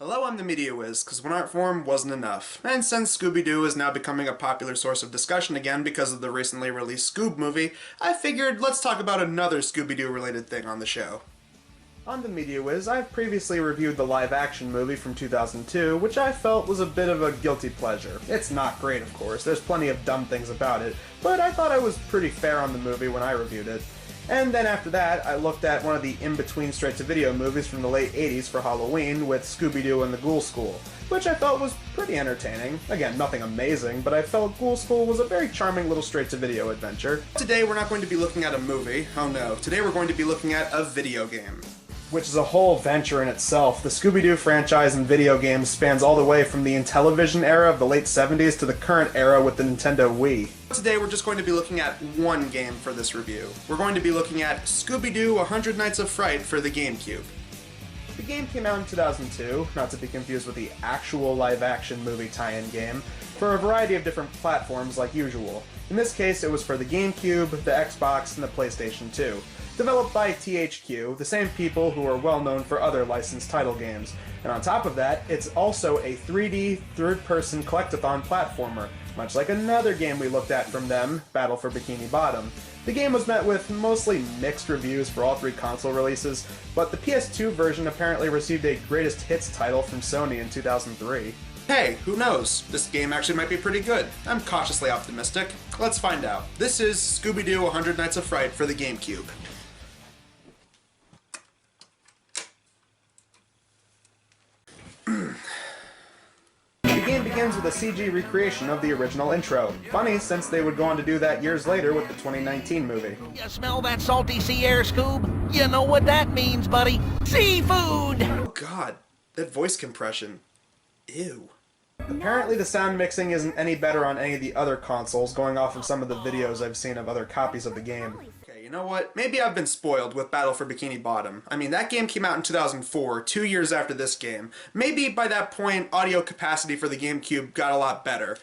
Hello, I'm the Media Wiz, because one art form wasn't enough. And since Scooby Doo is now becoming a popular source of discussion again because of the recently released Scoob movie, I figured let's talk about another Scooby Doo related thing on the show. On the Media Wiz, I've previously reviewed the live-action movie from 2002, which I felt was a bit of a guilty pleasure. It's not great, of course, there's plenty of dumb things about it, but I thought I was pretty fair on the movie when I reviewed it. And then after that, I looked at one of the in-between straight-to-video movies from the late 80s for Halloween with Scooby Doo and the Ghoul School, which I felt was pretty entertaining. Again, nothing amazing, but I felt Ghoul School was a very charming little straight-to-video adventure. Today we're not going to be looking at a movie, oh no, today we're going to be looking at a video game, which is a whole venture in itself. The Scooby-Doo franchise in video games spans all the way from the Intellivision era of the late 70s to the current era with the Nintendo Wii. Today we're just going to be looking at one game for this review. We're going to be looking at Scooby Doo 100 Nights of Fright for the GameCube. The game came out in 2002, not to be confused with the actual live-action movie tie-in game, for a variety of different platforms like usual. In this case, it was for the GameCube, the Xbox, and the PlayStation 2. Developed by THQ, the same people who are well known for other licensed title games. And on top of that, it's also a 3D, third-person collectathon platformer, much like another game we looked at from them, Battle for Bikini Bottom. The game was met with mostly mixed reviews for all three console releases, but the PS2 version apparently received a greatest hits title from Sony in 2003. Hey, who knows? This game actually might be pretty good. I'm cautiously optimistic. Let's find out. This is Scooby Doo 100 Nights of Fright for the GameCube. The game begins with a CG recreation of the original intro. Funny, since they would go on to do that years later with the 2019 movie. You smell that salty sea air, Scoob? You know what that means, buddy. Seafood! Oh god, that voice compression. Ew. Apparently the sound mixing isn't any better on any of the other consoles, going off of some of the videos I've seen of other copies of the game. Okay, you know what? Maybe I've been spoiled with Battle for Bikini Bottom. I mean, that game came out in 2004, 2 years after this game. Maybe by that point, audio capacity for the GameCube got a lot better.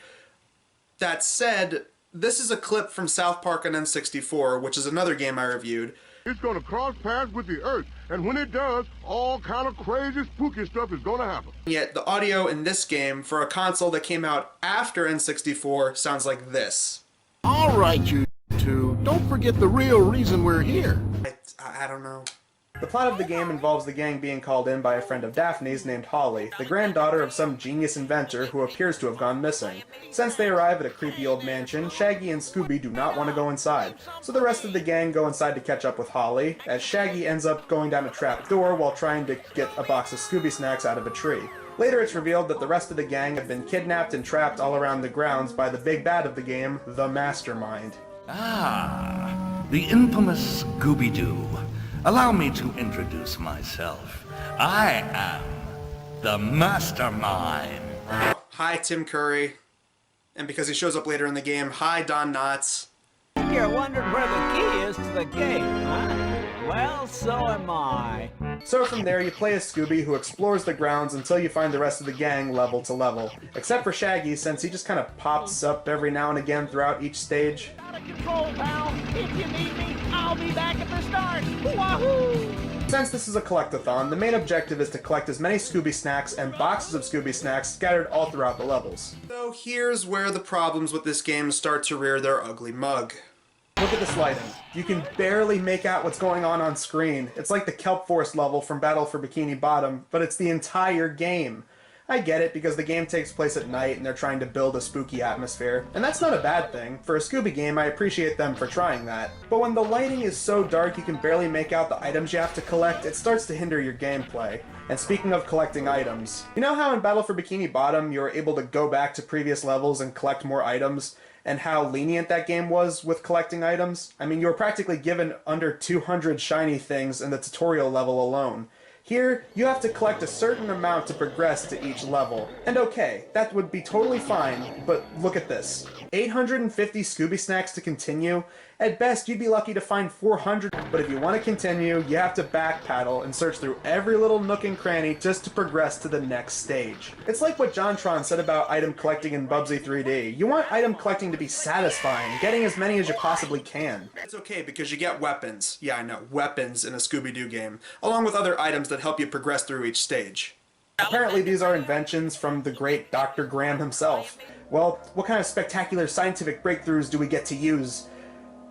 That said, this is a clip from South Park on N64, which is another game I reviewed. It's gonna cross paths with the Earth, and when it does, all kind of crazy, spooky stuff is gonna happen. Yet the audio in this game, for a console that came out after N64, sounds like this. All right, you two, don't forget the real reason we're here. I don't know. The plot of the game involves the gang being called in by a friend of Daphne's named Holly, the granddaughter of some genius inventor who appears to have gone missing. Since they arrive at a creepy old mansion, Shaggy and Scooby do not want to go inside, so the rest of the gang go inside to catch up with Holly, as Shaggy ends up going down a trap door while trying to get a box of Scooby snacks out of a tree. Later it's revealed that the rest of the gang have been kidnapped and trapped all around the grounds by the big bad of the game, the Mastermind. Ah, the infamous Scooby Doo. Allow me to introduce myself. I am the Mastermind. Hi, Tim Curry. And because he shows up later in the game, hi, Don Knotts. You're wondering where the key is to the gate, huh? Well, so am I. So from there, you play as Scooby, who explores the grounds until you find the rest of the gang level to level. Except for Shaggy, since he just kind of pops up every now and again throughout each stage. Out of control, pal. If you need me, I'll be back at the start. Wahoo! Since this is a collectathon, the main objective is to collect as many Scooby snacks and boxes of Scooby snacks scattered all throughout the levels. So here's where the problems with this game start to rear their ugly mug. Look at this lighting. You can barely make out what's going on screen. It's like the Kelp Force level from Battle for Bikini Bottom, but it's the entire game. I get it, because the game takes place at night and they're trying to build a spooky atmosphere, and that's not a bad thing. For a Scooby game, I appreciate them for trying that. But when the lighting is so dark you can barely make out the items you have to collect, it starts to hinder your gameplay. And speaking of collecting items, you know how in Battle for Bikini Bottom you were able to go back to previous levels and collect more items? And how lenient that game was with collecting items? I mean, you were practically given under 200 shiny things in the tutorial level alone. Here, you have to collect a certain amount to progress to each level. And okay, that would be totally fine, but look at this. 850 Scooby snacks to continue? At best, you'd be lucky to find 400, but if you want to continue, you have to backpedal and search through every little nook and cranny just to progress to the next stage. It's like what JonTron said about item collecting in Bubsy 3D. You want item collecting to be satisfying, getting as many as you possibly can. It's okay because you get weapons. Yeah, I know, weapons in a Scooby Doo game, along with other items that help you progress through each stage. Apparently these are inventions from the great Dr. Graham himself. Well, what kind of spectacular scientific breakthroughs do we get to use?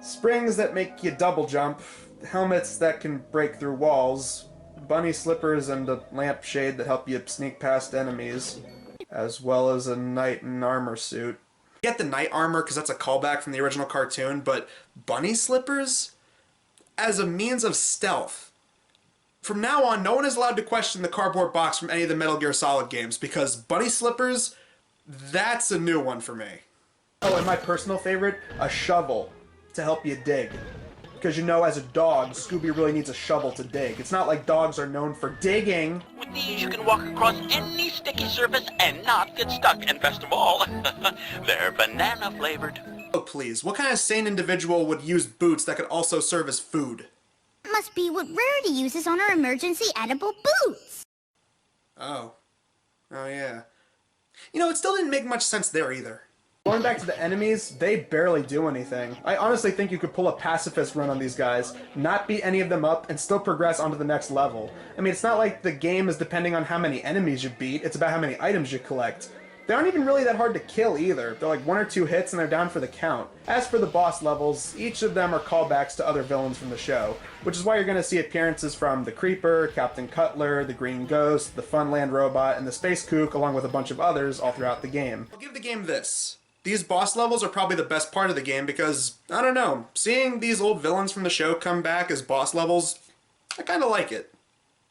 Springs that make you double jump, helmets that can break through walls, bunny slippers and a lampshade that help you sneak past enemies, as well as a knight in armor suit. Get the knight armor because that's a callback from the original cartoon, but bunny slippers? As a means of stealth. From now on, no one is allowed to question the cardboard box from any of the Metal Gear Solid games, because bunny slippers, that's a new one for me. Oh, and my personal favorite, a shovel to help you dig. Because you know, as a dog, Scooby really needs a shovel to dig. It's not like dogs are known for digging. With these, you can walk across any sticky surface and not get stuck. And best of all, they're banana flavored. Oh, please. What kind of sane individual would use boots that could also serve as food? Must be what Rarity uses on her emergency edible boots. Oh. Oh, yeah. You know, it still didn't make much sense there either. Going back to the enemies, they barely do anything. I honestly think you could pull a pacifist run on these guys, not beat any of them up, and still progress onto the next level. I mean, it's not like the game is depending on how many enemies you beat, it's about how many items you collect. They aren't even really that hard to kill either. They're like 1 or 2 hits and they're down for the count. As for the boss levels, each of them are callbacks to other villains from the show, which is why you're going to see appearances from the Creeper, Captain Cutler, the Green Ghost, the Funland Robot, and the Space Kook, along with a bunch of others all throughout the game. I'll give the game this. These boss levels are probably the best part of the game because, I don't know, seeing these old villains from the show come back as boss levels, I kinda like it.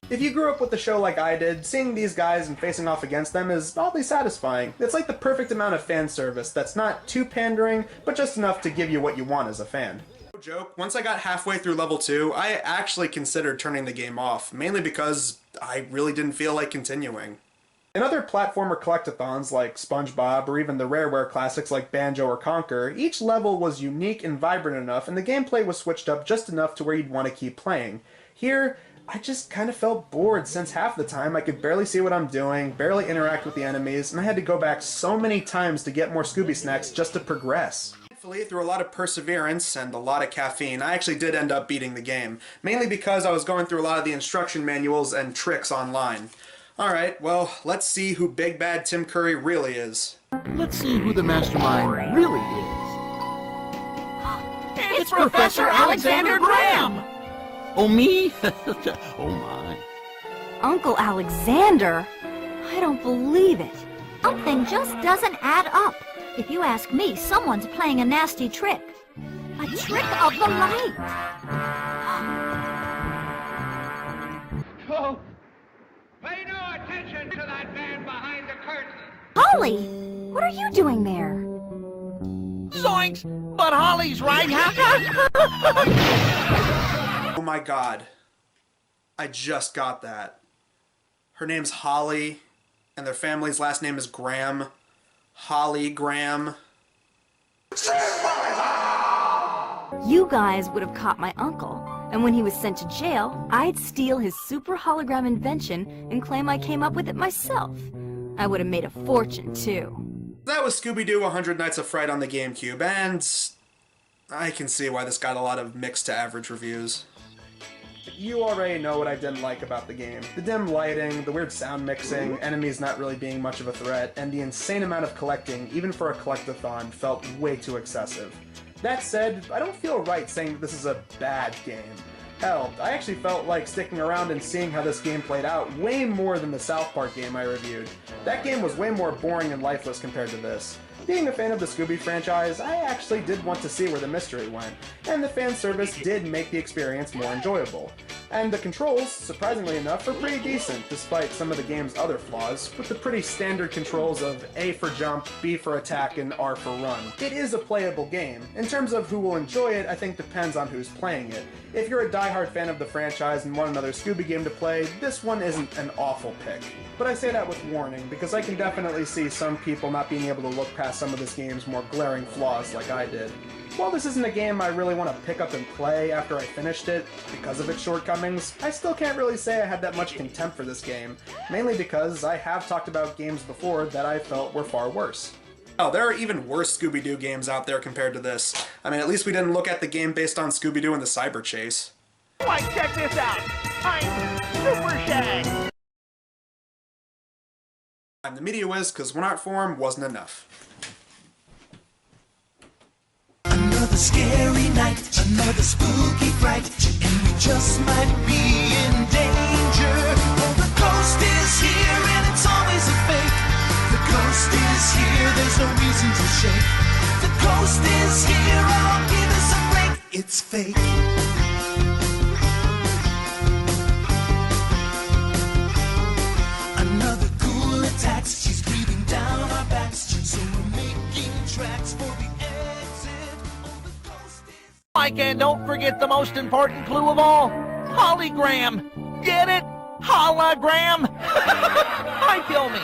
If you grew up with the show like I did, seeing these guys and facing off against them is oddly satisfying. It's like the perfect amount of fan service that's not too pandering, but just enough to give you what you want as a fan. No joke, once I got halfway through level 2, I actually considered turning the game off, mainly because I really didn't feel like continuing. In other platformer collectathons like SpongeBob or even the Rareware classics like Banjo or Conker, each level was unique and vibrant enough and the gameplay was switched up just enough to where you'd want to keep playing. Here, I just kind of felt bored since half the time I could barely see what I'm doing, barely interact with the enemies, and I had to go back so many times to get more Scooby snacks just to progress. Thankfully, through a lot of perseverance and a lot of caffeine, I actually did end up beating the game, mainly because I was going through a lot of the instruction manuals and tricks online. Alright, well, let's see who Big Bad Tim Curry really is. Let's see who the mastermind really is. It's Professor Alexander Graham! Oh, me? Oh, my. Uncle Alexander? I don't believe it. Something just doesn't add up. If you ask me, someone's playing a nasty trick. A trick of the light. Oh, pay no attention to that man behind the curtain. Holly, what are you doing there? Zoinks! But Holly's right. Oh my god. I just got that. Her name's Holly, and their family's last name is Graham. Holly Graham. You guys would have caught my uncle, and when he was sent to jail, I'd steal his super hologram invention and claim I came up with it myself. I would have made a fortune, too. That was Scooby Doo 100 Nights of Fright on the GameCube, and I can see why this got a lot of mixed to average reviews. You already know what I didn't like about the game. The dim lighting, the weird sound mixing, enemies not really being much of a threat, and the insane amount of collecting, even for a collectathon, felt way too excessive. That said, I don't feel right saying that this is a bad game. Hell, I actually felt like sticking around and seeing how this game played out way more than the South Park game I reviewed. That game was way more boring and lifeless compared to this. Being a fan of the Scooby franchise, I actually did want to see where the mystery went, and the fan service did make the experience more enjoyable. And the controls, surprisingly enough, are pretty decent, despite some of the game's other flaws, with the pretty standard controls of A for jump, B for attack, and R for run. It is a playable game. In terms of who will enjoy it, I think depends on who's playing it. If you're a diehard fan of the franchise and want another Scooby game to play, this one isn't an awful pick. But I say that with warning, because I can definitely see some people not being able to look past some of this game's more glaring flaws like I did. While this isn't a game I really want to pick up and play after I finished it, because of its shortcomings, I still can't really say I had that much contempt for this game, mainly because I have talked about games before that I felt were far worse. Oh, there are even worse Scooby Doo games out there compared to this. I mean, at least we didn't look at the game based on Scooby Doo and the Cyber Chase. Like, check this out. I'm Super Shag. I'm the media whiz, because one art form wasn't enough. Another scary night, another spooky fright, and we just might be in danger. Oh, the ghost is here, and it's always a fake. The ghost is here, there's no reason to shake. The ghost is here, oh, give us a break. It's fake. Another ghoul attacks, she's breathing down our backs, so we're making tracks for the exit. Oh, the ghost is... Mike, and don't forget the most important clue of all. Hologram. Get it? Hologram. Hi, kill me.